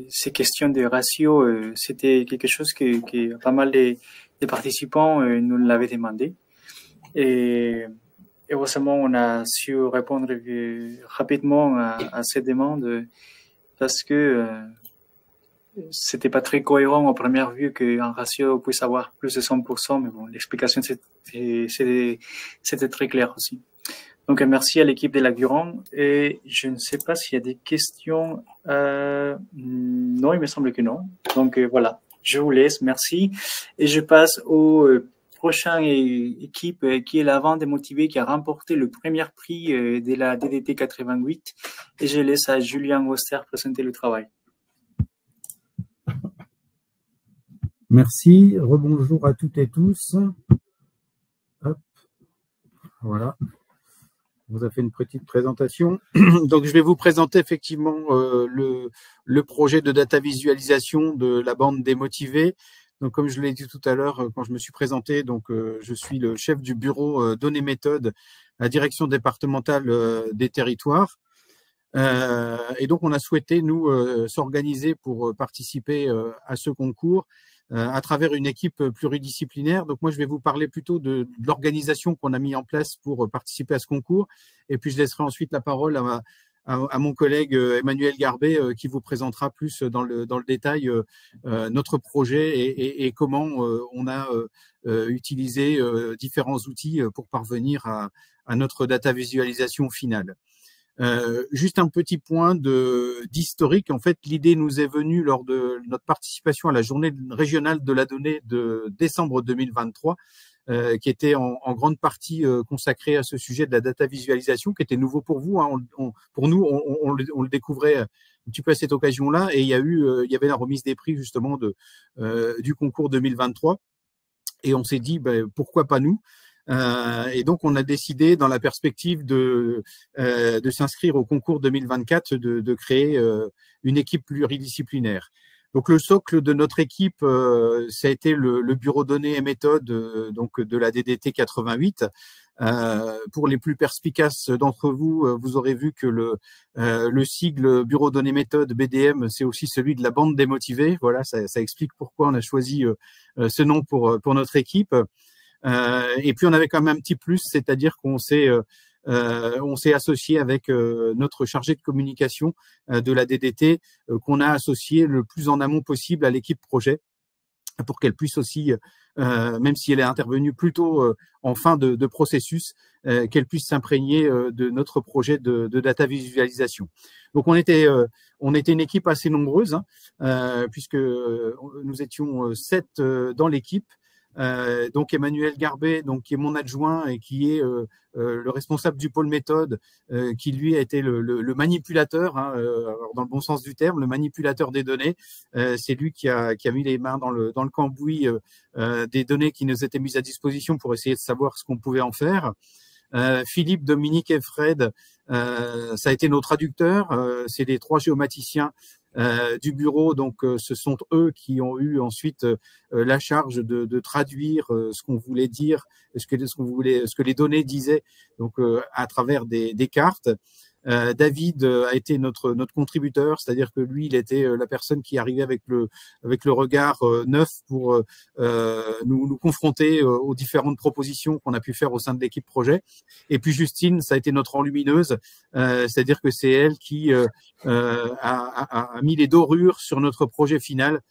ces questions de ratio, c'était quelque chose que pas mal de participants nous l'avaient demandé. Et heureusement, on a su répondre rapidement à cette demande parce que c'était pas très cohérent en première vue qu'un ratio puisse avoir plus de 100%, mais bon, l'explication c'était très clair aussi. Donc merci à l'équipe de la Guran, et je ne sais pas s'il y a des questions. Non, il me semble que non. Donc voilà, je vous laisse, merci, et je passe au prochaine équipe qui est la Bande Démotivée, qui a remporté le premier prix de la DDT 88, et je laisse à Julien Auster présenter le travail. Merci, rebonjour à toutes et tous. Hop. Voilà, on vous a fait une petite présentation. Donc je vais vous présenter effectivement le projet de data visualisation de la Bande Démotivée. Donc comme je l'ai dit tout à l'heure quand je me suis présenté, donc je suis le chef du bureau données méthodes à la direction départementale des territoires. Et donc on a souhaité nous s'organiser pour participer à ce concours à travers une équipe pluridisciplinaire. Donc moi je vais vous parler plutôt de l'organisation qu'on a mis en place pour participer à ce concours, et puis je laisserai ensuite la parole à mon collègue Emmanuel Garbet qui vous présentera plus dans le détail notre projet et comment on a utilisé différents outils pour parvenir à notre data visualisation finale. Juste un petit point d'historique. En fait, l'idée nous est venue lors de notre participation à la journée régionale de la donnée de décembre 2023, qui était en grande partie consacrée à ce sujet de la data visualisation, qui était nouveau pour vous. Hein. Pour nous, on le découvrait un petit peu à cette occasion-là, et il y avait la remise des prix justement du concours 2023, et on s'est dit pourquoi pas nous. Et donc, on a décidé, dans la perspective de s'inscrire au concours 2024, de créer une équipe pluridisciplinaire. Donc, le socle de notre équipe, ça a été le bureau données et méthodes donc de la DDT 88. Pour les plus perspicaces d'entre vous, vous aurez vu que le sigle bureau données méthodes BDM, c'est aussi celui de la Bande Démotivée. Voilà, ça explique pourquoi on a choisi ce nom pour notre équipe. Et puis on avait quand même un petit plus, c'est-à-dire qu'on s'est associé avec notre chargé de communication de la DDT, qu'on a associé le plus en amont possible à l'équipe projet, pour qu'elle puisse aussi, même si elle est intervenue plutôt en fin de processus, qu'elle puisse s'imprégner de notre projet de data visualisation. Donc on était une équipe assez nombreuse, hein, puisque nous étions 7 dans l'équipe. Donc Emmanuel Garbet, donc qui est mon adjoint et qui est le responsable du pôle méthode, qui lui a été le manipulateur, hein, dans le bon sens du terme, le manipulateur des données. C'est lui qui a mis les mains dans le cambouis des données qui nous étaient mises à disposition pour essayer de savoir ce qu'on pouvait en faire. Philippe, Dominique et Fred, ça a été nos traducteurs. C'est les 3 géomaticiens du bureau, donc ce sont eux qui ont eu ensuite la charge de traduire ce qu'on voulait dire, ce que les données disaient, donc à travers des cartes. David a été notre contributeur, c'est-à-dire que lui, il était la personne qui arrivait avec le regard neuf pour nous confronter aux différentes propositions qu'on a pu faire au sein de l'équipe projet. Et puis Justine, ça a été notre enlumineuse, c'est-à-dire que c'est elle qui a mis les dorures sur notre projet final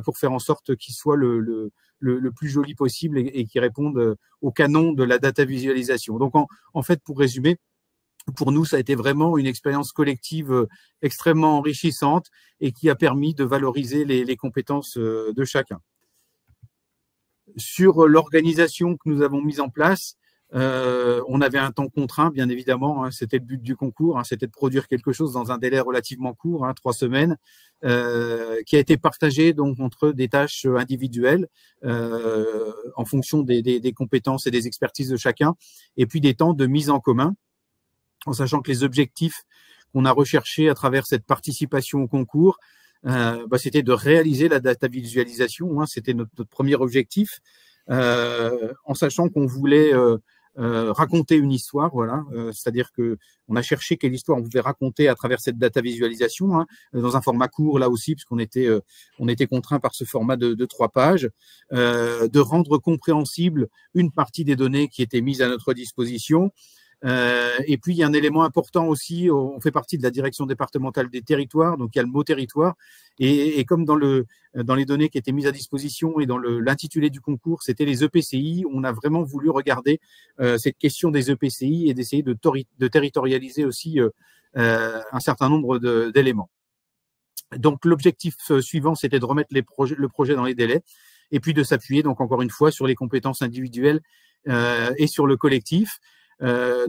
pour faire en sorte qu'il soit le plus joli possible et qui réponde au canon de la data visualisation. Donc en fait, pour résumer, pour nous, ça a été vraiment une expérience collective extrêmement enrichissante et qui a permis de valoriser les compétences de chacun. Sur l'organisation que nous avons mise en place, On avait un temps contraint, bien évidemment, hein, c'était le but du concours, hein, c'était de produire quelque chose dans un délai relativement court, hein, 3 semaines, qui a été partagé donc entre des tâches individuelles en fonction des compétences et des expertises de chacun, et puis des temps de mise en commun, en sachant que les objectifs qu'on a recherchés à travers cette participation au concours, c'était de réaliser la data visualisation, hein, c'était notre premier objectif, en sachant qu'on voulait raconter une histoire, voilà, c'est-à-dire que on a cherché quelle histoire on pouvait raconter à travers cette data visualisation, hein, dans un format court là aussi, puisqu'on était contraint par ce format de 3 pages, de rendre compréhensible une partie des données qui étaient mises à notre disposition. Et puis, il y a un élément important aussi, on fait partie de la direction départementale des territoires, donc il y a le mot territoire, et comme dans les données qui étaient mises à disposition et dans l'intitulé du concours, c'était les EPCI, on a vraiment voulu regarder cette question des EPCI et d'essayer de territorialiser aussi un certain nombre d'éléments. Donc, l'objectif suivant, c'était de remettre le projet dans les délais, et puis de s'appuyer, donc encore une fois, sur les compétences individuelles et sur le collectif.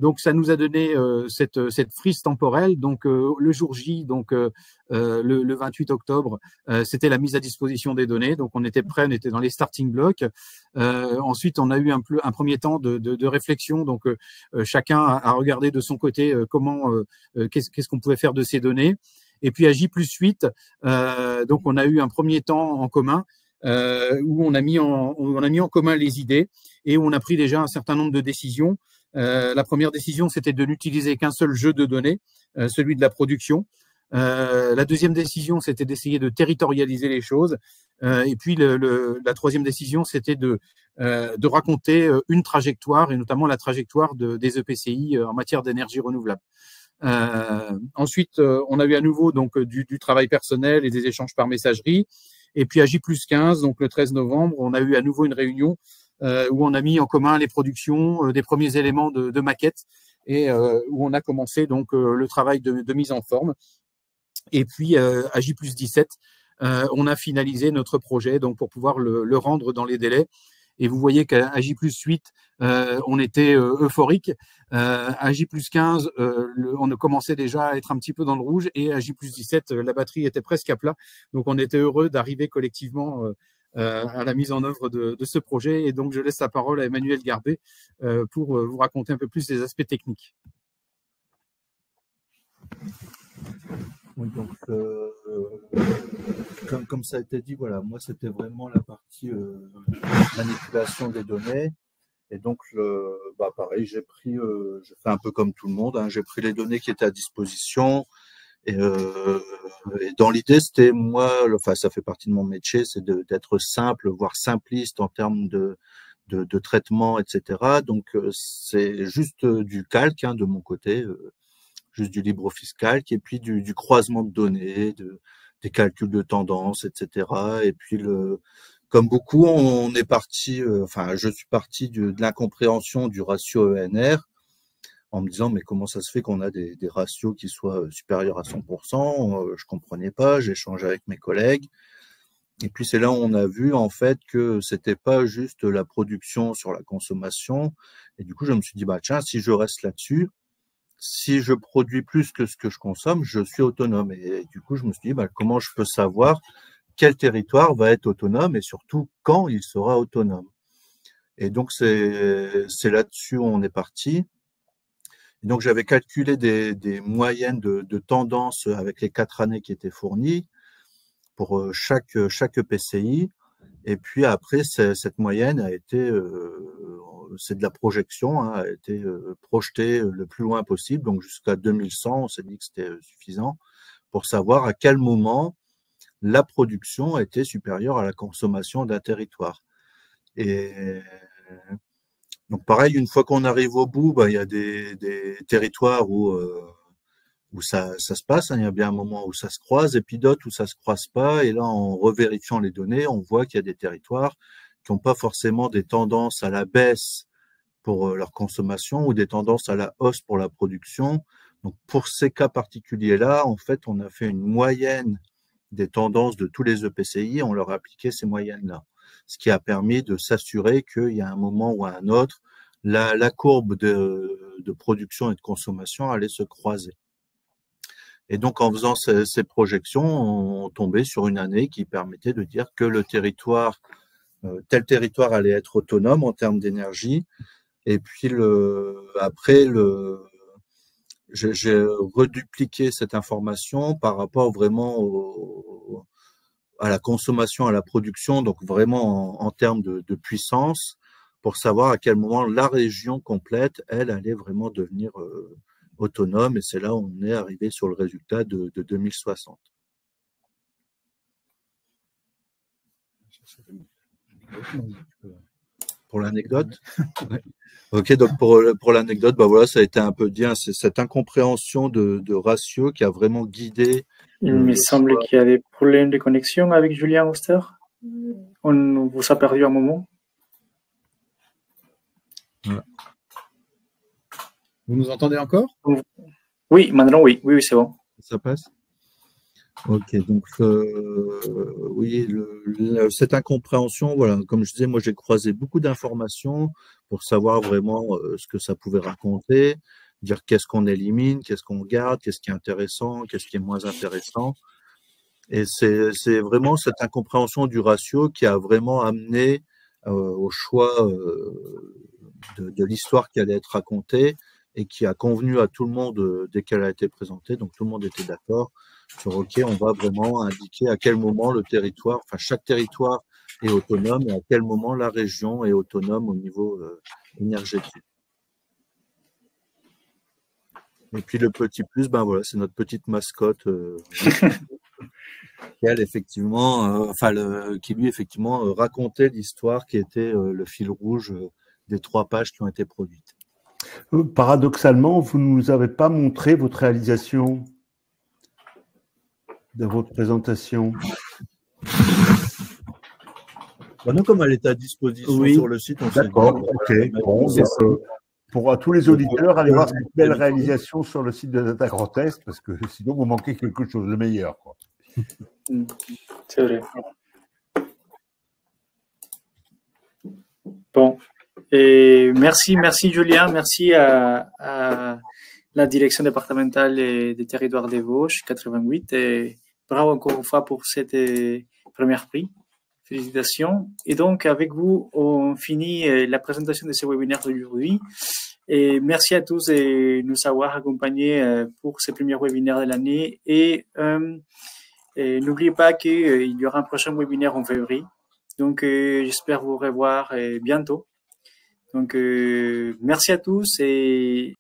Donc ça nous a donné cette frise temporelle. Donc le jour J, donc le 28 octobre, c'était la mise à disposition des données. Donc on était prêts, on était dans les starting blocks. Ensuite, on a eu un premier temps de réflexion. Donc chacun a regardé de son côté qu'est-ce qu'on pouvait faire de ces données. Et puis à J+8, donc on a eu un premier temps en commun. Où on a mis en commun les idées et où on a pris déjà un certain nombre de décisions. La première décision, c'était de n'utiliser qu'un seul jeu de données, celui de la production. La deuxième décision, c'était d'essayer de territorialiser les choses. Et puis la troisième décision, c'était de raconter une trajectoire, et notamment la trajectoire des EPCI en matière d'énergie renouvelable. Ensuite, on a eu à nouveau donc du travail personnel et des échanges par messagerie. Et puis à J+15, donc le 13 novembre, on a eu à nouveau une réunion où on a mis en commun les productions des premiers éléments de maquette et où on a commencé donc le travail de mise en forme. Et puis à J+17, on a finalisé notre projet donc pour pouvoir le rendre dans les délais. Et vous voyez qu'à J+8, on était euphorique. À J+15, on a commencé déjà à être un petit peu dans le rouge. Et à J+17, la batterie était presque à plat. Donc, on était heureux d'arriver collectivement à la mise en œuvre de ce projet. Et donc, je laisse la parole à Emmanuel Garbet pour vous raconter un peu plus les aspects techniques. Oui, donc, comme ça a été dit, voilà, moi c'était vraiment la partie manipulation des données. Et donc, pareil, j'ai fait un peu comme tout le monde, hein, j'ai pris les données qui étaient à disposition. Et dans l'idée, c'était ça fait partie de mon métier, c'est d'être simple, voire simpliste en termes de traitement, etc. Donc, c'est juste du calque, hein, de mon côté. Juste du LibreOffice Calc, et puis du croisement de données, des calculs de tendance, etc. Et puis, comme beaucoup, on est parti, je suis parti de l'incompréhension du ratio ENR, en me disant, mais comment ça se fait qu'on a des ratios qui soient supérieurs à 100%? Je comprenais pas, j'ai échangé avec mes collègues. Et puis, c'est là où on a vu, en fait, que c'était pas juste la production sur la consommation. Et du coup, je me suis dit, tiens, si je reste là-dessus, si je produis plus que ce que je consomme, je suis autonome. Et du coup, je me suis dit, comment je peux savoir quel territoire va être autonome et surtout quand il sera autonome. Et donc, c'est là-dessus où on est parti. Et donc, j'avais calculé des moyennes de tendance avec les 4 années qui étaient fournies pour chaque EPCI. Et puis après, cette moyenne a été, c'est de la projection, hein, a été projetée le plus loin possible, donc jusqu'à 2100, on s'est dit que c'était suffisant pour savoir à quel moment la production était supérieure à la consommation d'un territoire. Et donc pareil, une fois qu'on arrive au bout, il y a des territoires où ça se passe, hein, il y a bien un moment où ça se croise, et puis d'autres où ça se croise pas, et là, en revérifiant les données, on voit qu'il y a des territoires qui n'ont pas forcément des tendances à la baisse pour leur consommation ou des tendances à la hausse pour la production. Donc, pour ces cas particuliers-là, en fait, on a fait une moyenne des tendances de tous les EPCI, on leur a appliqué ces moyennes-là, ce qui a permis de s'assurer qu'il y a un moment ou à un autre, la courbe de production et de consommation allait se croiser. Et donc, en faisant ces projections, on tombait sur une année qui permettait de dire que le territoire, tel territoire allait être autonome en termes d'énergie. Et puis, j'ai redupliqué cette information par rapport vraiment à la consommation, à la production, donc vraiment en termes de puissance, pour savoir à quel moment la région complète, elle, allait vraiment devenir autonome. Et c'est là où on est arrivé sur le résultat de 2060. Pour l'anecdote. Ok, donc pour l'anecdote, bah voilà, ça a été un peu dit, c'est cette incompréhension de ratio qui a vraiment guidé. Il me semble qu'il y a des problèmes de connexion avec Julien Oster. On vous a perdu un moment. Voilà. Vous nous entendez encore? Oui, maintenant oui, c'est bon. Ça passe? Ok, donc oui, cette incompréhension, voilà, comme je disais, moi j'ai croisé beaucoup d'informations pour savoir vraiment ce que ça pouvait raconter, dire qu'est-ce qu'on élimine, qu'est-ce qu'on garde, qu'est-ce qui est intéressant, qu'est-ce qui est moins intéressant. Et c'est vraiment cette incompréhension du ratio qui a vraiment amené au choix de l'histoire qui allait être racontée et qui a convenu à tout le monde dès qu'elle a été présentée. Donc tout le monde était d'accord sur OK, on va vraiment indiquer à quel moment le territoire, enfin chaque territoire est autonome et à quel moment la région est autonome au niveau énergétique. Et puis le petit plus, ben voilà, c'est notre petite mascotte qui effectivement, qui lui effectivement racontait l'histoire qui était le fil rouge des 3 pages qui ont été produites. Paradoxalement, vous ne nous avez pas montré votre réalisation de votre présentation. Bon, nous, comme elle est à disposition sur le site, on s'est dit. D'accord, ok. Bon, pour tous les auditeurs, allez voir cette belle réalisation sur le site de Data Grand Est, parce que sinon vous manquez quelque chose de meilleur, quoi. C'est vrai. Bon. Et merci Julien, merci à la direction départementale des territoires des Vosges 88 et bravo encore une fois pour cette première prix. Félicitations. Et donc avec vous, on finit la présentation de ce webinaire d'aujourd'hui. Et merci à tous de nous avoir accompagnés pour ce premier webinaire de l'année. Et n'oubliez pas qu'il y aura un prochain webinaire en février. Donc j'espère vous revoir bientôt. Donc, merci à tous et